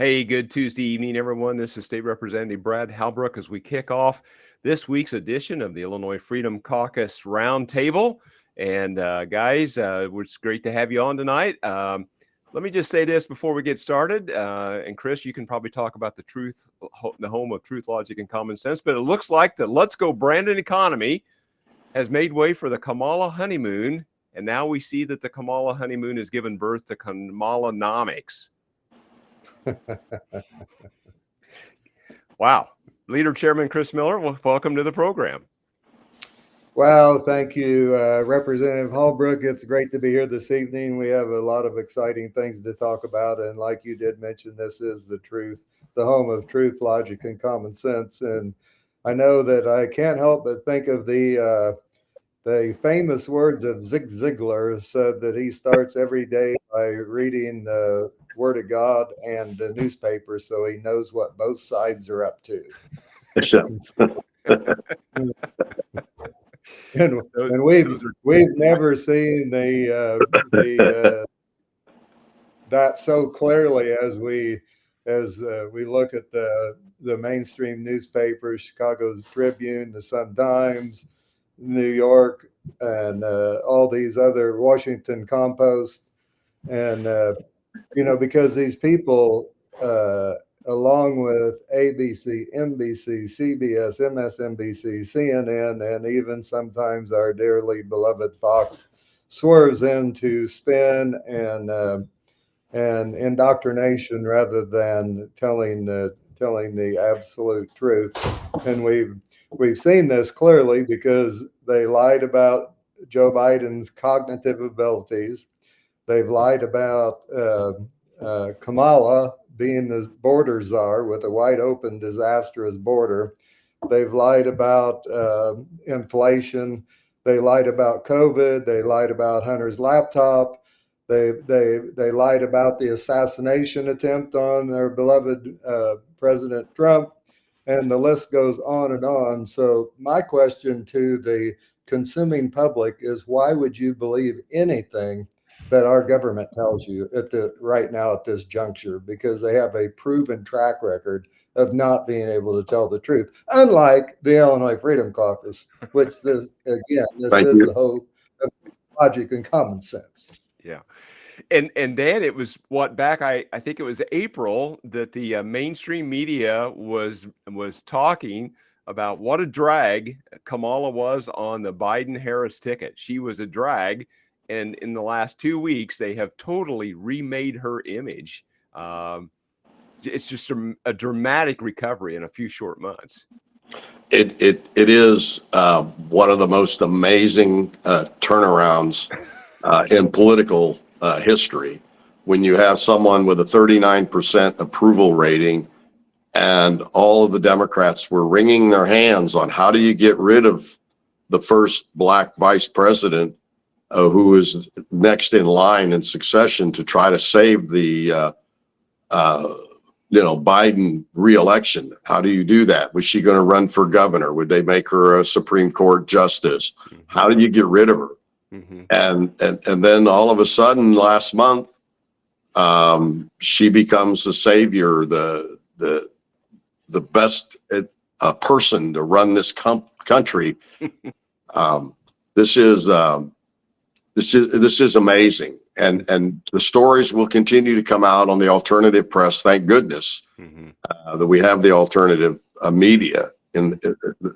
Hey, good Tuesday evening, everyone. This is State Representative Brad Halbrook as we kick off this week's edition of the Illinois Freedom Caucus Roundtable. And guys, it's great to have you on tonight. Let me just say this before we get started. And Chris, you can probably talk about the truth, the home of truth, logic, and common sense. But it looks like the Let's Go Brandon economy has made way for the Kamala honeymoon. And now we see that the Kamala honeymoon has given birth to Kamala-nomics. Wow. Leader Chairman Chris Miller, welcome to the program. Well, thank you, Representative Halbrook. It's great to be here this evening. We have a lot of exciting things to talk about. And like you did mention, this is the truth, the home of truth, logic, and common sense. And I know that I can't help but think of the famous words of Zig Ziglar, said that he starts every day by reading the Word of God and the newspaper, so he knows what both sides are up to. and we've never seen that so clearly as we look at the mainstream newspapers, Chicago Tribune, the Sun-Times, New York, and all these other, Washington Compost, and because these people, along with ABC, NBC, CBS, MSNBC, CNN, and even sometimes our dearly beloved Fox, swerves into spin and indoctrination rather than telling the absolute truth. And we've seen this clearly because they lied about Joe Biden's cognitive abilities. They've lied about Kamala being the border czar with a wide open, disastrous border. They've lied about inflation. They lied about COVID. They lied about Hunter's laptop. They lied about the assassination attempt on their beloved President Trump, and the list goes on and on. So my question to the consuming public is, why would you believe anything that our government tells you right now at this juncture? Because they have a proven track record of not being able to tell the truth, unlike the Illinois Freedom Caucus, which this is the hope of logic and common sense. Yeah. And Dan, it was I think it was April that the mainstream media was talking about what a drag Kamala was on the Biden-Harris ticket. She was a drag. And in the last 2 weeks, they have totally remade her image. It's just a dramatic recovery in a few short months. It is one of the most amazing turnarounds in political history, when you have someone with a 39% approval rating, and all of the Democrats were wringing their hands on how do you get rid of the first Black vice president who is next in line in succession to try to save the Biden reelection. How do you do that? Was she going to run for governor? Would they make her a Supreme Court justice? Mm-hmm. How do you get rid of her? Mm-hmm. And then all of a sudden last month, she becomes the savior, the best person to run this country. This is amazing, and the stories will continue to come out on the alternative press. Thank goodness that we have the alternative media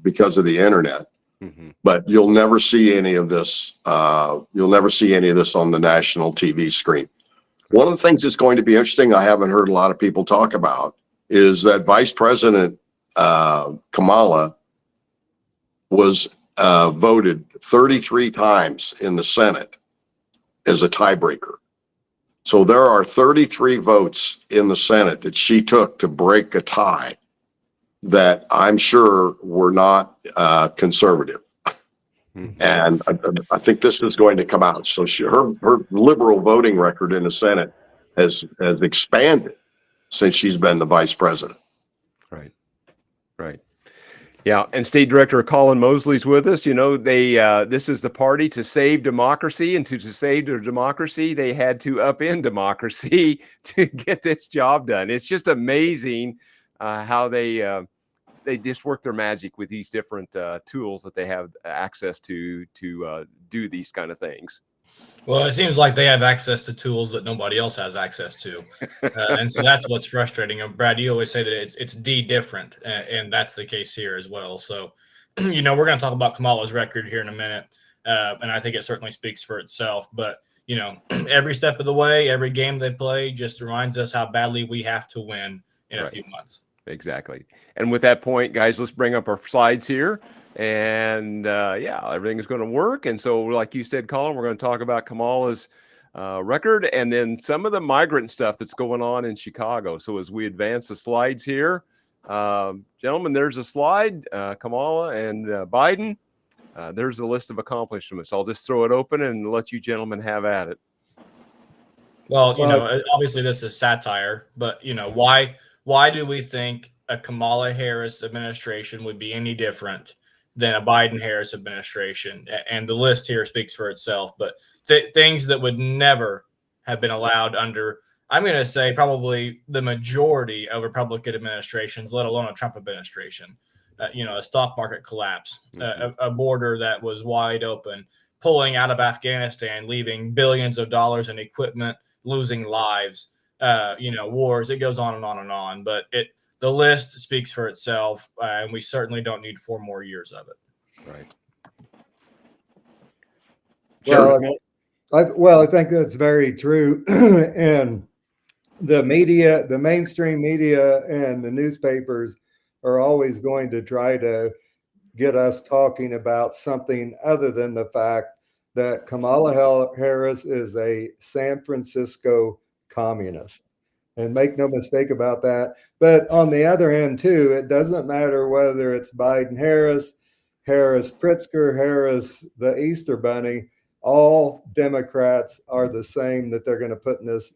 because of the internet. Mm-hmm. But you'll never see any of this. You'll never see any of this on the national TV screen. One of the things that's going to be interesting, I haven't heard a lot of people talk about, is that Vice President Kamala was voted 33 times in the Senate as a tiebreaker. So there are 33 votes in the Senate that she took to break a tie that I'm sure were not conservative. Mm-hmm. And I think this is going to come out. So her liberal voting record in the Senate has expanded since she's been the vice president. Right. Right. Yeah, and State Director Colin Mosley's with us. You know, they this is the party to save democracy, and to save their democracy, they had to upend democracy to get this job done. It's just amazing how they just work their magic with these different tools that they have access to do these kind of things. Well, it seems like they have access to tools that nobody else has access to, and so that's what's frustrating. And Brad, you always say that it's different, and that's the case here as well. So, you know, we're going to talk about Kamala's record here in a minute, and I think it certainly speaks for itself. But you know, every step of the way, every game they play just reminds us how badly we have to win in a few months. Exactly. And with that point, guys, let's bring up our slides here. And yeah, everything is going to work. And so, like you said, Colin, we're going to talk about Kamala's record and then some of the migrant stuff that's going on in Chicago. So as we advance the slides here, gentlemen, there's a slide, Kamala and Biden. There's a list of accomplishments. I'll just throw it open and let you gentlemen have at it. Well, you know, obviously this is satire, but you know, why do we think a Kamala Harris administration would be any different than a Biden-Harris administration? And the list here speaks for itself, but things that would never have been allowed under, I'm going to say probably the majority of Republican administrations, let alone a Trump administration. You know, a stock market collapse, a border that was wide open, pulling out of Afghanistan, leaving billions of dollars in equipment, losing lives, you know, wars. It goes on and on and on, but the list speaks for itself, and we certainly don't need 4 more years of it. Right. Well, I think that's very true. And the media, the mainstream media and the newspapers are always going to try to get us talking about something other than the fact that Kamala Harris is a San Francisco communist. And make no mistake about that. But on the other hand, too, it doesn't matter whether it's Biden Harris, Harris Pritzker, Harris the Easter Bunny. All Democrats are the same that they're going to put in this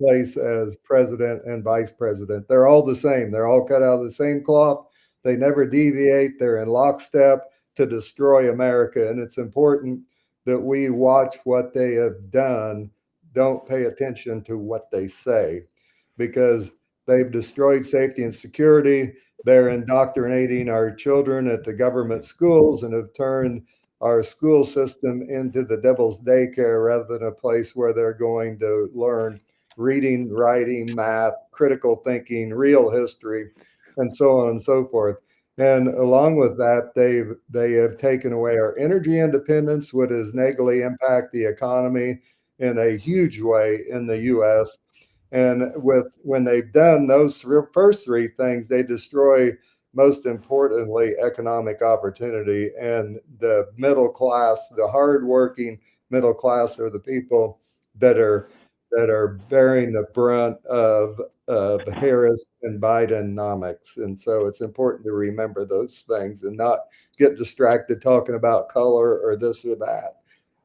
place as president and vice president. They're all the same. They're all cut out of the same cloth. They never deviate. They're in lockstep to destroy America. And it's important that we watch what they have done. Don't pay attention to what they say, because they've destroyed safety and security. They're indoctrinating our children at the government schools and have turned our school system into the devil's daycare rather than a place where they're going to learn reading, writing, math, critical thinking, real history, and so on and so forth. And along with that, they have taken away our energy independence, which has negatively impacted the economy in a huge way in the U.S. And when they've done those first 3 things, they destroy, most importantly, economic opportunity. And the middle class, the hardworking middle class, are the people that are bearing the brunt of Harris and Bidenomics. And so it's important to remember those things and not get distracted talking about color or this or that.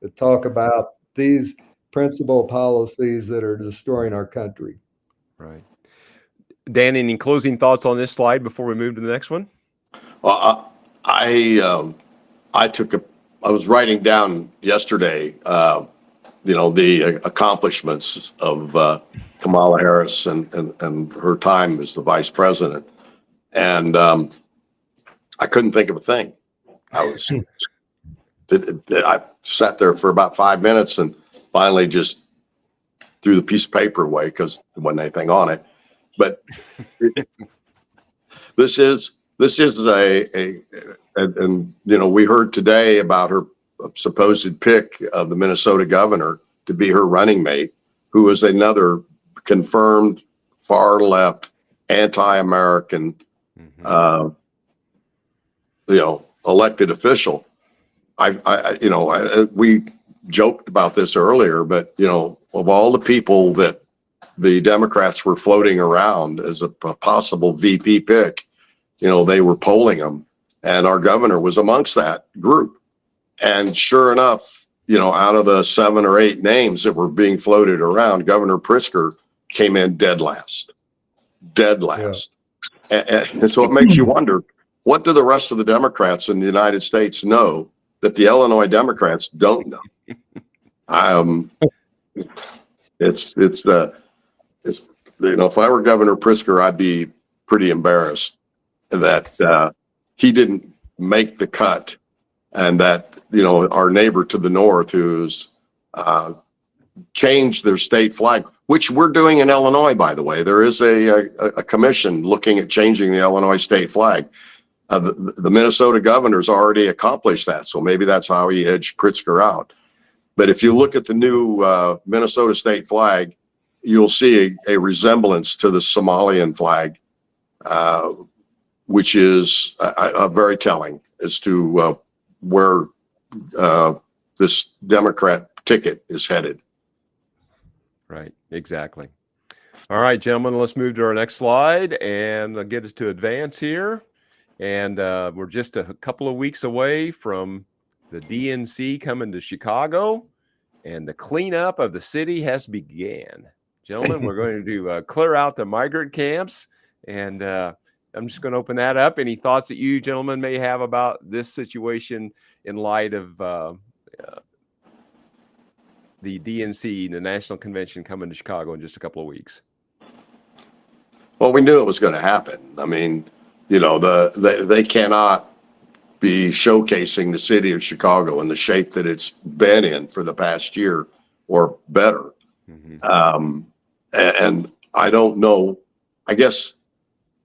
To talk about these principal policies that are destroying our country. Right. Dan, any closing thoughts on this slide before we move to the next one? Well, I was writing down yesterday, you know, the accomplishments of Kamala Harris and her time as the vice president. And I couldn't think of a thing. I sat there for about 5 minutes and finally just threw the piece of paper away because there wasn't anything on it. But this is and you know, we heard today about her supposed pick of the Minnesota governor to be her running mate, who is another confirmed far left anti-American you know, elected official. We joked about this earlier, but you know, of all the people that the Democrats were floating around as a possible VP pick, you know, they were polling them, and our governor was amongst that group. And sure enough, you know, out of the 7 or 8 names that were being floated around, Governor Pritzker came in dead last. And so it makes you wonder, what do the rest of the Democrats in the United States know that the Illinois Democrats don't know? It's if I were Governor Pritzker, I'd be pretty embarrassed that he didn't make the cut, and that our neighbor to the north, who's changed their state flag, which we're doing in Illinois, by the way. There is a commission looking at changing the Illinois state flag. The Minnesota governor's already accomplished that, so maybe that's how he edged Pritzker out. But if you look at the new Minnesota state flag, you'll see a resemblance to the Somalian flag, which is very telling as to where this Democrat ticket is headed. Right, exactly. All right, gentlemen, let's move to our next slide and get us to advance here. And we're just a couple of weeks away from the DNC coming to Chicago, and the cleanup of the city has began. Gentlemen, we're going to clear out the migrant camps, and I'm just going to open that up. Any thoughts that you gentlemen may have about this situation in light of the DNC, the National Convention, coming to Chicago in just a couple of weeks? Well, we knew it was going to happen. I mean, they cannot be showcasing the city of Chicago in the shape that it's been in for the past year or better. Mm-hmm. And I don't know, I guess,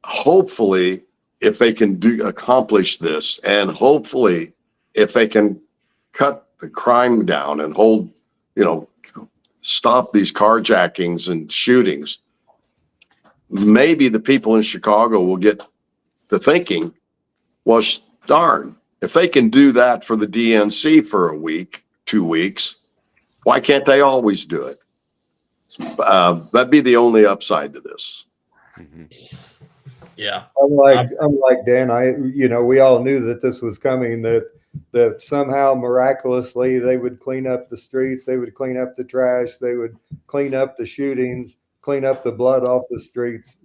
hopefully, if they can accomplish this, and hopefully if they can cut the crime down and stop these carjackings and shootings, maybe the people in Chicago will get to thinking, well, darn, if they can do that for the DNC for a week, 2 weeks, why can't they always do it? That'd be the only upside to this. Mm-hmm. Yeah. Unlike Dan, we all knew that this was coming, that somehow miraculously they would clean up the streets, they would clean up the trash, they would clean up the shootings, clean up the blood off the streets.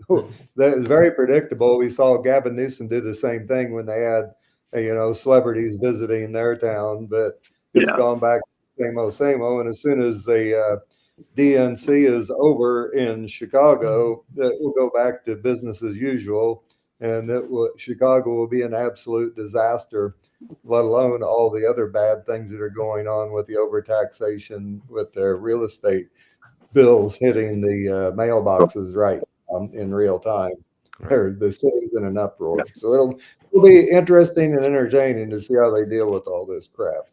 That is very predictable. We saw Gavin Newsom do the same thing when they had, celebrities visiting their town, but it's gone back same old. And as soon as the DNC is over in Chicago, we'll go back to business as usual, and Chicago will be an absolute disaster, let alone all the other bad things that are going on with the overtaxation, with their real estate bills hitting the mailboxes in real time. Right. The city's in an uproar. So it'll be interesting and entertaining to see how they deal with all this crap.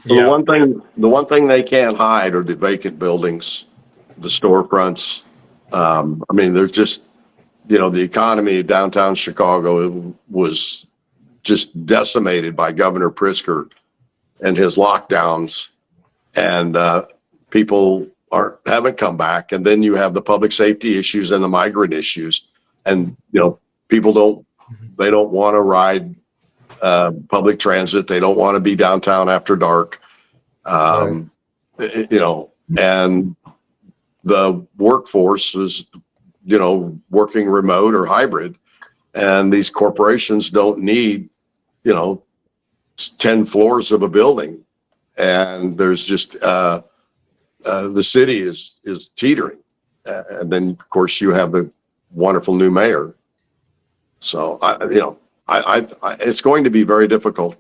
Yeah. The one thing they can't hide are the vacant buildings, the storefronts. There's just, the economy of downtown Chicago was just decimated by Governor Pritzker and his lockdowns, and people haven't come back. And then you have the public safety issues and the migrant issues, and people don't want to ride public transit. They don't want to be downtown after dark. Right. And the workforce is, working remote or hybrid, and these corporations don't need, 10 floors of a building. And there's just, the city is teetering. And then of course you have the wonderful new mayor. So it's going to be very difficult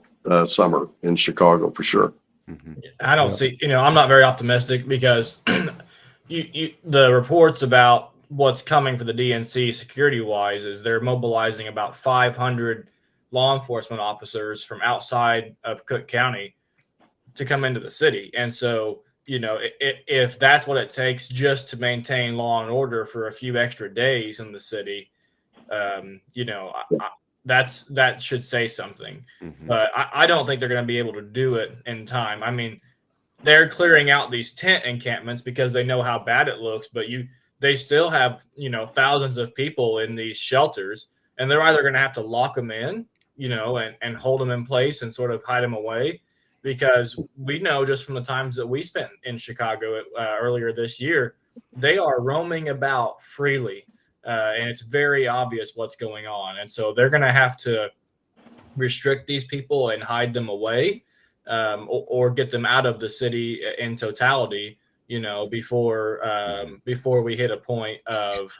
summer in Chicago for sure. Mm-hmm. I don't see, I'm not very optimistic, because the reports about what's coming for the DNC security wise is they're mobilizing about 500 law enforcement officers from outside of Cook County to come into the city. And so, if that's what it takes just to maintain law and order for a few extra days in the city, that should say something. Mm-hmm. But I don't think they're going to be able to do it in time. I mean, they're clearing out these tent encampments because they know how bad it looks, but they still have, thousands of people in these shelters, and they're either going to have to lock them in, and hold them in place and sort of hide them away, because we know just from the times that we spent in Chicago earlier this year, they are roaming about freely. and it's very obvious what's going on. And so they're going to have to restrict these people and hide them away, or get them out of the city in totality, before we hit a point of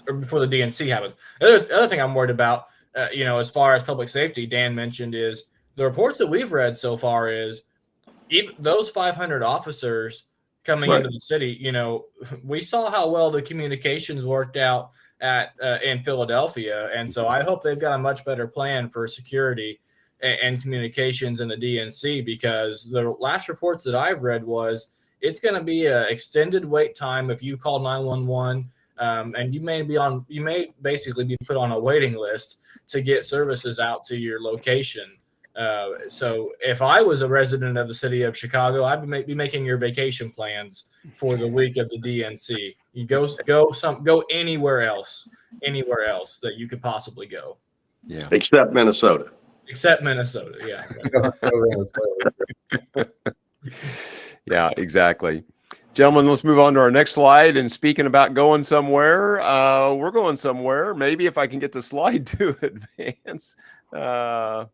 or before the DNC happens. The other thing I'm worried about, as far as public safety, Dan mentioned, is the reports that we've read so far is even those 500 officers coming into the city. We saw how well the communications worked out in Philadelphia, and so I hope they've got a much better plan for security and communications in the DNC, because the last reports that I've read was it's going to be an extended wait time if you call 911, and you may basically be put on a waiting list to get services out to your location. So if I was a resident of the city of Chicago, I'd be making your vacation plans for the week of the DNC. You go anywhere else that you could possibly go. Yeah. Except Minnesota, yeah. Yeah, exactly. Gentlemen, let's move on to our next slide. And speaking about going somewhere, we're going somewhere. Maybe if I can get the slide to advance. There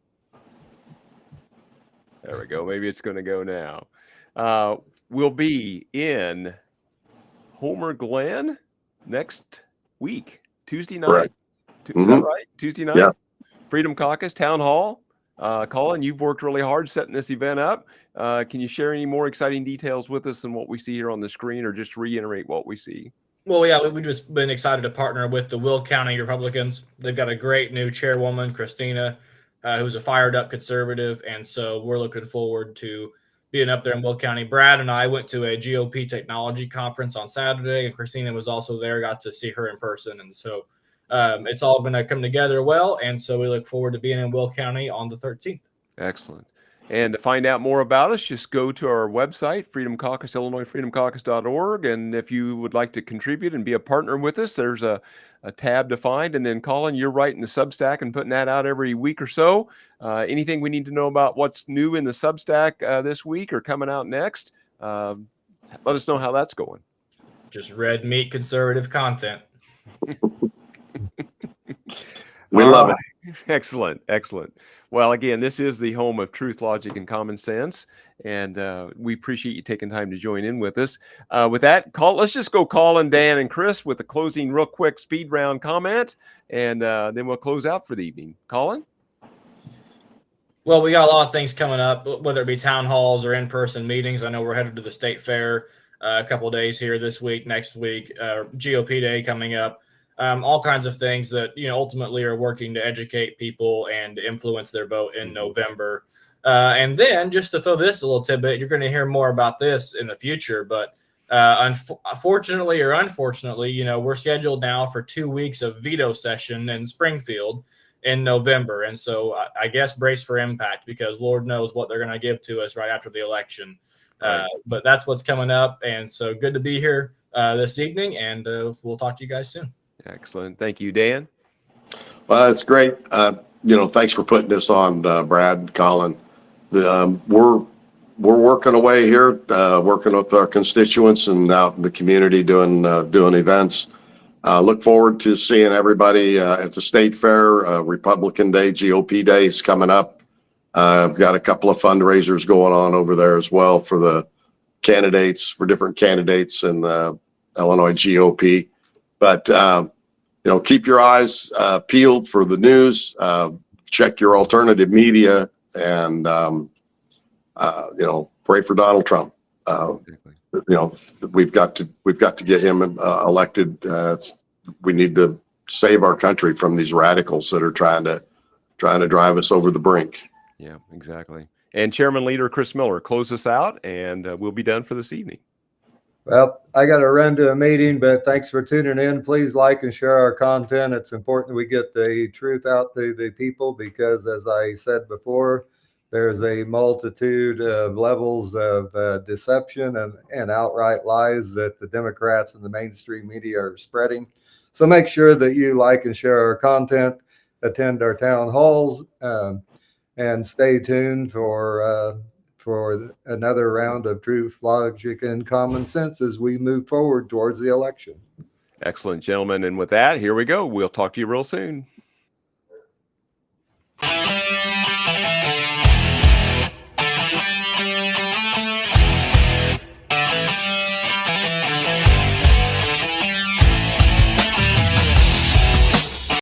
we go. Maybe it's going to go now. We'll be in Homer Glen next week, Tuesday night. Right. Is that right? Tuesday night? Yeah. Freedom Caucus Town Hall. Colin, you've worked really hard setting this event up. Can you share any more exciting details with us than what we see here on the screen, or just reiterate what we see? Well, yeah, we've just been excited to partner with the Will County Republicans. They've got a great new chairwoman, Christina, who's a fired up conservative. And so we're looking forward to being up there in Will County. Brad and I went to a GOP technology conference on Saturday, and Christina was also there, got to see her in person. And so it's all going to come together well. And so we look forward to being in Will County on the 13th. Excellent. And to find out more about us, just go to our website, Freedom Caucus, IllinoisFreedomCaucus.org. And if you would like to contribute and be a partner with us, there's a tab to find. And then, Colin, you're writing the Substack and putting that out every week or so. Anything we need to know about what's new in the Substack this week or coming out next, let us know how that's going. Just red meat conservative content. We love it. Excellent. Well, again, this is the home of truth, logic, and common sense. And we appreciate you taking time to join in with us. With that, let's just go Colin, Dan, and Chris with the closing real quick speed round comment. And then we'll close out for the evening. Colin? Well, we got a lot of things coming up, whether it be town halls or in-person meetings. I know we're headed to the state fair a couple of days here this week, next week, GOP Day coming up. All kinds of things that, ultimately are working to educate people and influence their vote in November. And then just to throw this a little tidbit, you're going to hear more about this in the future. But unfortunately or unfortunately, we're scheduled now for 2 weeks of veto session in Springfield in November. And so I guess brace for impact, because Lord knows what they're going to give to us right after the election. But that's what's coming up. And so good to be here this evening, and we'll talk to you guys soon. Excellent. Thank you, Dan. Well, it's great. Thanks for putting this on, Brad, Colin. We're working away here, working with our constituents and out in the community doing events. Look forward to seeing everybody at the state fair. Republican Day, GOP Day is coming up. I've got a couple of fundraisers going on over there as well for the candidates, for different candidates in the Illinois GOP. But keep your eyes peeled for the news. Check your alternative media, and pray for Donald Trump. We've got to get him elected. We need to save our country from these radicals that are trying to drive us over the brink. Yeah, exactly. And Chairman Leader Chris Miller, close us out, and we'll be done for this evening. Well, I got to run to a meeting, but thanks for tuning in. Please like and share our content. It's important we get the truth out to the people, because, as I said before, there's a multitude of levels of deception and outright lies that the Democrats and the mainstream media are spreading. So make sure that you like and share our content, attend our town halls, and stay tuned for another round of truth, logic, and common sense as we move forward towards the election. Excellent, gentlemen. And with that, here we go. We'll talk to you real soon.